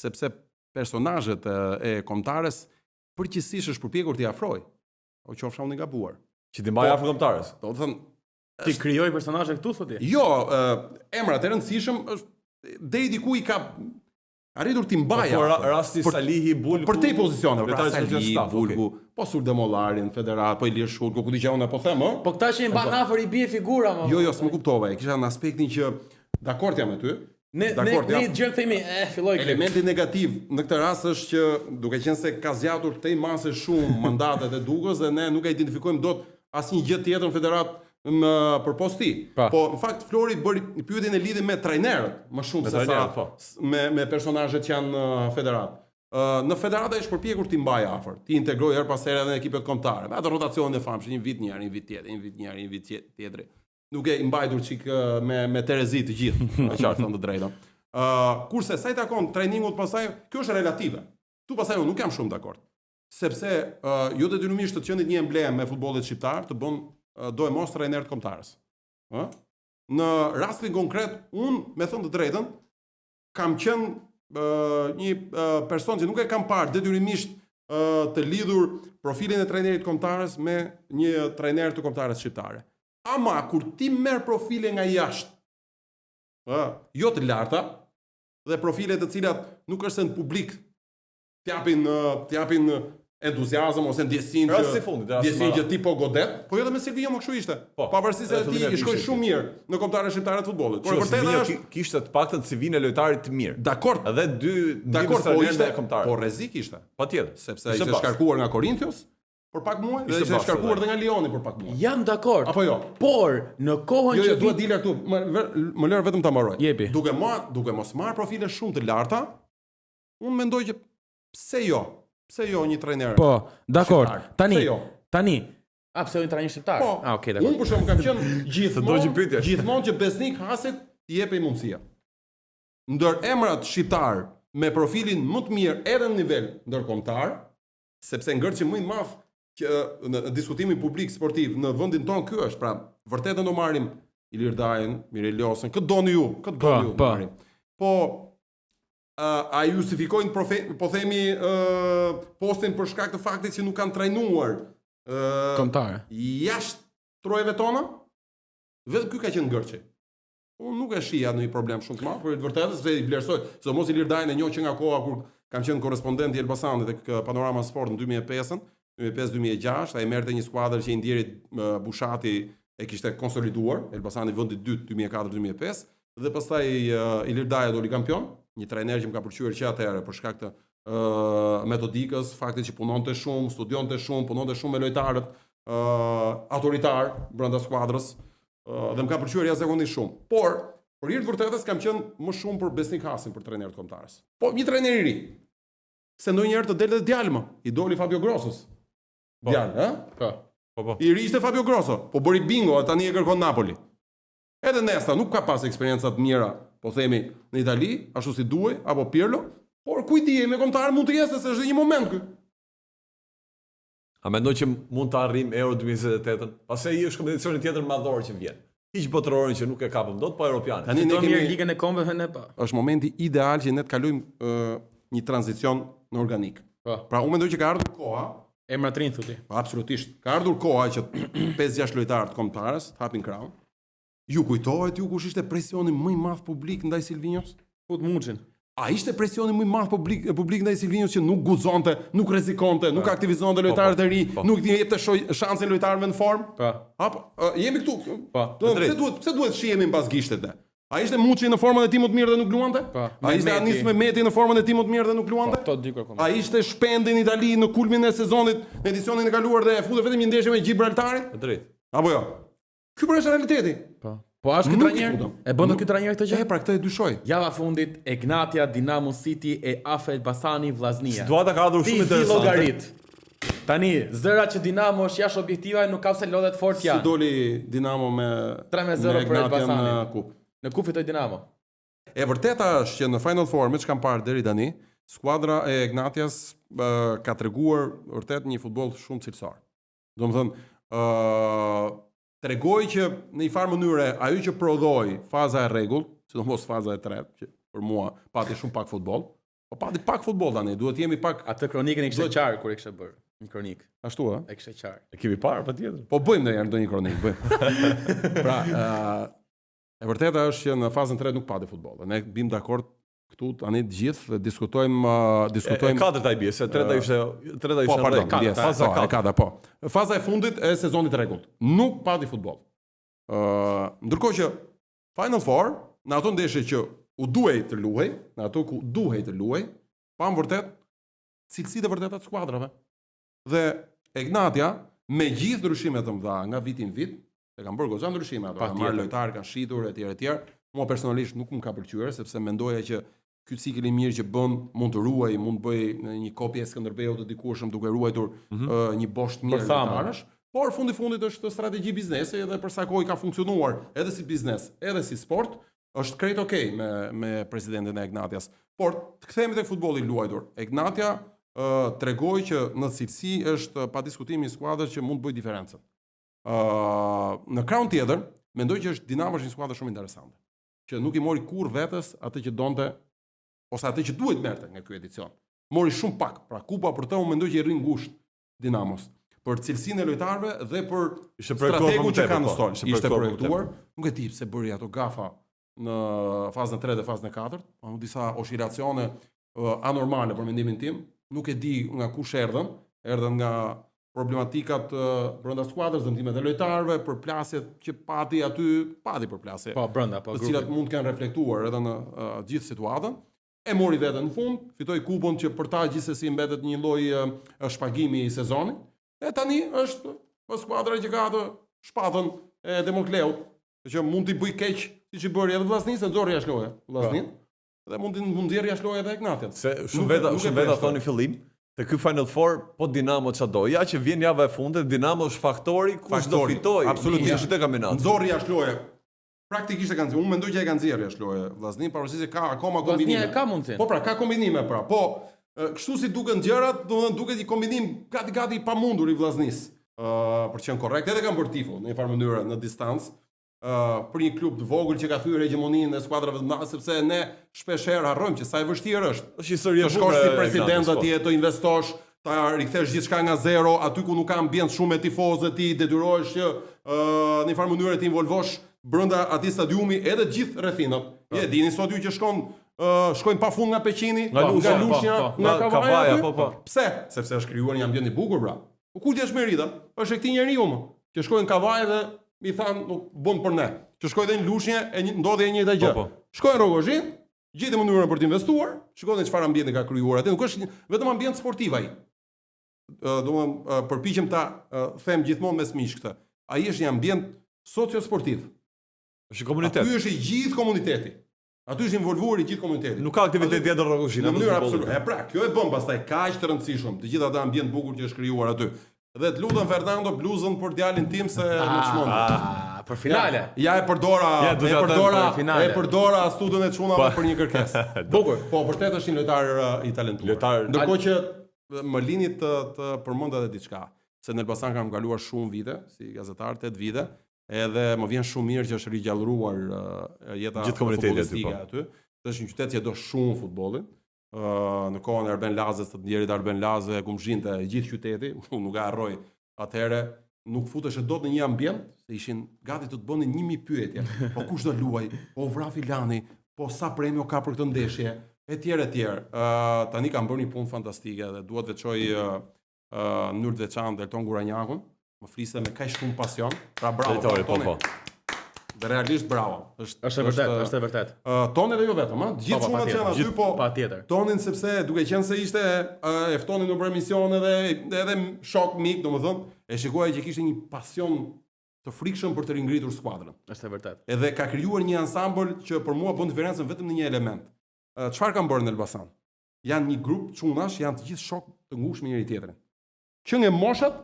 sepse personazhet e kombëtares përgjithsisht është përpjekur t'i afroj. O qofsha unë i gabuar. Që ti mbaj afër kombëtarës. Do të thënë ti krijoj personazhe këtu thotë ti? Jo, emrat e rëndësishëm është deri diku i ka arritur ti mbaj. Po rasti Salihi, Bulgu. Për te pozicione, pra Salihi, Bulgu, po Surdemollarin, Federat, po Ilir Shurku, ku di që unë po them, ë? Po këta që i mban afër i bie figura më. Jo, s'më kuptova. Kisha në aspektin që dakord jam me ty. Ne gjë themi, filloi. Elementi negativ në këtë rast është që duke qenë se ka zgjatur tej masë shumë mandatet e Dukës dhe ne nuk e identifikojmë dot asnjë gjë tjetër në federat për posti. Po në fakt Flori bëri pyetjen e lidhur me trajnerët, më shumë se sa me personazhet që janë në federat. Në federata është përpjekur ti mbaj afër, ti integroj her pas here edhe në ekipet kombëtare. Me atë rotacionin e famshëm, një vit një herë, një vit tjetër, një vit një herë, një vit tjetër. Nuk e mbajtur çik me Terezi të gjithë, me qartë thënë të drejtën. Kurse sa i takon trajningut pastaj, kjo është relative. Tu pastaj unë nuk jam shumë dakord. Sepse jo detyrimisht të qenë një emblemë me futbollit shqiptar të bën do e mos trajner të kombëtarës. Në rastin konkret, unë, me thënë të drejtën, kam qenë një person që nuk e kam parë detyrimisht të lidhur profilin e trajnerit kombëtarës me një trajner të kombëtarës shqiptare. Ama, kur ti merr profile nga jashtë, jo të larta, dhe profile të cilat nuk është se në publik t'japin entuziazëm ose ndjesin që ti po godet, po jo dhe me Silvio më kështu ishte. Pavarësisht se ti i shkoj shumë mirë në kombëtarën shqiptare të futbollit. Por vërteta është kishte të paktën CV-n e lojtarit të mirë. Dakord. Edhe dy ishte kombëtar. Po rrezik ishte. Patjetër, sepse ishte shkarkuar nga Korinthios për pak muaj dhe ishte shkarkuar edhe nga Lioni për pak muaj. Jam dakord. Apo jo? Por në kohën që duhet dila këtu, më lër vetëm ta mbaroj. Jepi. Duke mos marr profile shumë të larta, unë mendoj që pse jo një trajner. Po, dakord. Tani. Pse jo një trajner shqiptar? Po. Okej, dakord. Unë për shkak kam qenë gjithmonë që Besnik Hasit i jepej mundësia. Ndër emrat shqiptar me profilin më të mirë edhe në nivel ndërkombëtar, sepse ngërçi më i madh që në diskutimin publik sportiv në vendin tonë ky është, pra vërtetën do marrim Ilir Dajën, Mirel Losën, këtë doni ju marrim. Po a justifikojnë po themi postin për shkak të faktit që nuk kanë trajnuar kombëtar jashtë trojeve tona? Vetëm ky ka qenë ngërçi. Unë nuk e shija në një problem shumë të madh, por vërtetës se i vlerësoj, sidomos Ilir Dajën e njoh që nga koha kur kam qenë korrespondent i Elbasanit tek Panorama Sport në 2005-2006, ai merrte një skuadër që i ndjerit Bushati e kishte konsoliduar, Elbasani vendi 2 2004-2005, dhe pastaj Ilir Daja doli kampion, një trajner që më ka pëlqyer që atëherë për shkak të metodikës, faktit që punonte shumë, studionte shumë, punonte shumë me lojtarët autoritar brenda skuadrës, dhe më ka pëlqyer jashtëzakonisht shumë. Por për hir të vërtetës kam qenë më shumë për Besnik Hasin për trajner të kombëtarës. Po një trajner i ri. Se ndonjëherë të delë djalë i doli Fabio Grossos. Djalë, Po. I ri ishte Fabio Grosso, po bëri bingo, tani e kërkon Napoli. Edhe Nesta nuk ka pas eksperienca të mira, po themi, në Itali, ashtu si Duaj apo Pirlo, por kujti me kombëtar mund të jetë se është një moment ky. A mendoj që mund të arrijm Euro 2028-ën? Pastaj është kompeticioni tjetër madhor që vjen. Hiç botërorin që nuk e kapëm dot, po europianin. Tani ne kemi ligën e kombeve ne pa. Është momenti ideal që ne të kalojmë një tranzicion në organik. Pra unë mendoj që ka ardhur koha, emra të rinj thotë. Absolutisht. Ka ardhur koha që 5-6 lojtarë të kombëtarës të hapin krahun. Ju kujtohet ju kush ishte presioni më i madh publik ndaj Silvinjos? Fut Muçin. A ishte presioni më i madh publik ndaj Silvinjos që nuk guxonte, nuk rrezikonte, nuk aktivizonte lojtarët e ri, nuk i jepte shansin lojtarëve në formë? Apo jemi këtu. Pse duhet shihemi mbas gishtet? A ishte Muçi në formën e tij më të mirë dhe nuk luante? A ishte Anis Mehmeti në formën e tij më të mirë dhe nuk luante? A ishte Shpendi në Itali në kulmin e sezonit në edicionin e kaluar dhe e futi vetëm një ndeshje me Gibraltarin? Drejt. Apo jo? Ky është realiteti. Po është ky trajner? E bën ky trajner këtë gjë? Pra këtë e dyshoj. Java fundit Egnatia, Dinamo City e AFE Elbasani Vllaznia. Situata ka ardhur shumë interesante. Tani, zërat që Dinamo është jashtë objektiva nuk ka se lodhet fort janë. Si doli Dinamo me 3-0 për Elbasanin në kupë. Në kupë fitoi Dinamo. E vërteta është që në Final Four, me që kam parë deri tani, skuadra e Egnatias ka treguar vërtet një futboll shumë cilësor. Domethënë, tregoi që në një farë mënyre ajo që prodhoi faza e rregullt, sidomos faza e tretë, që për mua pati shumë pak futboll, Po pati pak futboll tani, duhet jemi pak Atë kronikën e kishte qarë kur e kishte bërë. Një kronik. ashtu, ë? E kishte qarë. E kemi parë patjetër. Po bëjmë ndonjëherë ndonjë kronik, bëjmë. Pra, e vërteta është që në fazën 3 nuk pati futboll. Ne bim dakord këtu tani të gjithë diskutojmë E katërta i bie, se treta ishte po, pardon, faza katër. po. Faza e fundit e sezonit të rregullt. Nuk pati futboll. Ndërkohë që Final Four, në ato ndeshje që u duhej të luhej, në ato ku duhej të luhej, pa më vërtet cilësitë e vërteta të skuadrave. Dhe Egnatia, me gjithë ndryshimet të mëdha nga viti në vit, e kanë bërë goxha ndryshime ato, kanë marrë lojtarë, kanë shitur etj. Mua personalisht nuk më ka pëlqyer sepse mendoja që ky cikël i mirë që bën mund të ruaj, mund të bëj një kopje Skënderbeut të dikurshëm duke ruajtur një bosh të mirë lojtarësh. Por fundit është strategji biznesi edhe për sa kohë ka funksionuar edhe si biznes, edhe si sport, është krejt okay me presidentin e Egnatias. Por të kthehemi tek futbolli i luajtur. Egnatia tregoi që në cilësi është pa diskutim një skuadër që mund të bëjë diferencën. Në krahun tjetër, mendoj që është Dinamo është një skuadër shumë interesante, që nuk i mori kurrë vetes atë që donte ose atë që duhet merrte nga ky edicion. Mori shumë pak, pra kupa për të unë mendoj që i rrin ngushtë Dinamos për cilësinë e lojtarëve dhe për strategun që kanë në stol. Ishte projektuar, nuk e di pse bëri ato gafa në fazën 3 dhe fazën 4, në disa oscilacione anormale për mendimin tim, nuk e di nga kush erdhën nga problematikat brenda skuadrës, dëmtimet e lojtarëve, përplasjet që pati përplasje. Po, brenda, po, të cilat mund të kenë reflektuar edhe në gjithë situatën. E mori veten në fund, fitoi kupën që për ta gjithsesi mbetet një lloj shpagimi i sezonit. E tani është skuadra që ka atë shpatën e Demokleut, që mund t'i bëj keq siç i bëri edhe Vllaznisë, nxorri jashtë loje Vllaznin, dhe mund të nxjerrë jashtë loje edhe Egnatin. Se shumë veta thonë në fillim, te ky Final Four po Dinamo çdo. Ja që vjen java e fundit, Dinamo është faktori kush do fitoj. Absolutisht te kampionati. Nxorri jashtë loje. Praktikisht e kanë nxjerrë. Unë mendoj që e kanë nxjerrë jashtë loje Vllaznin, pavarësisht se ka akoma kombinime. Vllaznia ka mundsinë. Po pra, ka kombinime pra. Po kështu si duken gjërat, domethënë duket një kombinim gati i pamundur i Vllaznisë. Për të qenë korrekt, edhe kanë bërë tifo në një farë mënyrë në distancë. Për një klub të vogël që ka thyer hegemoninë e skuadrave të mëdha, sepse ne shpesh herë harrojmë që sa e vështirë është. Është histori e bukur. Të shkosh si president atje, të investosh, ta rikthesh gjithçka nga zero, aty ku nuk ka ambient shumë me tifozët, ti detyrohesh që në një farë mënyrë të involvosh brenda atij stadiumi edhe gjithë rrethinat. Je dini sot ju që shkojnë pafund nga Peqini, nga Lushnja, nga Kavaja. Pse? Sepse është krijuar një ambient i bukur, bra. Po ku ti është merita? Është këtij njeriu më, që shkojnë Kavaja dhe i thanë nuk bën për ne. Që shkoi edhe në Lushnjë e ndodhi e njëjta gjë. Shkoi në Rogozhin, gjetë mënyrën për të investuar, shikoni çfarë ambienti ka krijuar aty. Nuk është vetëm ambient sportiv ai. Domethënë përpiqem ta them gjithmonë mes miq këtë. Ai është një ambient socio-sportiv. Është komunitet. Aty është i gjithë komuniteti. Aty është involvuar i gjithë komuniteti. Nuk ka aktivitet tjetër Rogozhin. Në mënyrë absolute. Pra, kjo e bën pastaj kaq të rëndësishëm, të gjithë atë ambient bukur që është krijuar aty. Dhe të lutem Fernando bluzën për djalin tim se më çmon. Për finale. Ja e përdora studion e çunave për një kërkesë. Bukur. Po, vërtet është një lojtar i talentuar. Ndërkohë që më lini të përmend edhe diçka, se në Elbasan kam kaluar shumë vite si gazetar, 8 vite, edhe më vjen shumë mirë që është rigjallëruar jeta futbollistike aty. Është një qytet që do shumë futbollin. Në kohën e Arben Lazës, të ndjerit Arben Lazë, kumzhinte gjithë qyteti, nuk e harroj. Atëherë nuk futesh dot në një ambient, se ishin gati të bënin 1000 pyetje. Po kush do luaj? Po vra filani? Po sa premio ka për këtë ndeshje? Etj. Tani kanë bërë një punë fantastike dhe duhet veçoj në mënyrë të veçantë Elton Guranjakun. Më fliste me kaq shumë pasion. Pra bravo. Dhe realisht bravo. Është e vërtet. Toni dhe jo vetëm, gjithë shumë që janë aty, po patjetër. Tonin sepse duke qenë se ishte e ftonin në emision edhe shok mik, domethënë, e shikoja që kishte një pasion të frikshëm për të ringritur skuadrën. Është e vërtet. Edhe ka krijuar një ansambël që për mua bën diferencën vetëm në një element. Çfarë kanë bërë në Elbasan? Janë një grup çunash, janë të gjithë shok të ngushtë me njëri tjetrin. Që nga moshat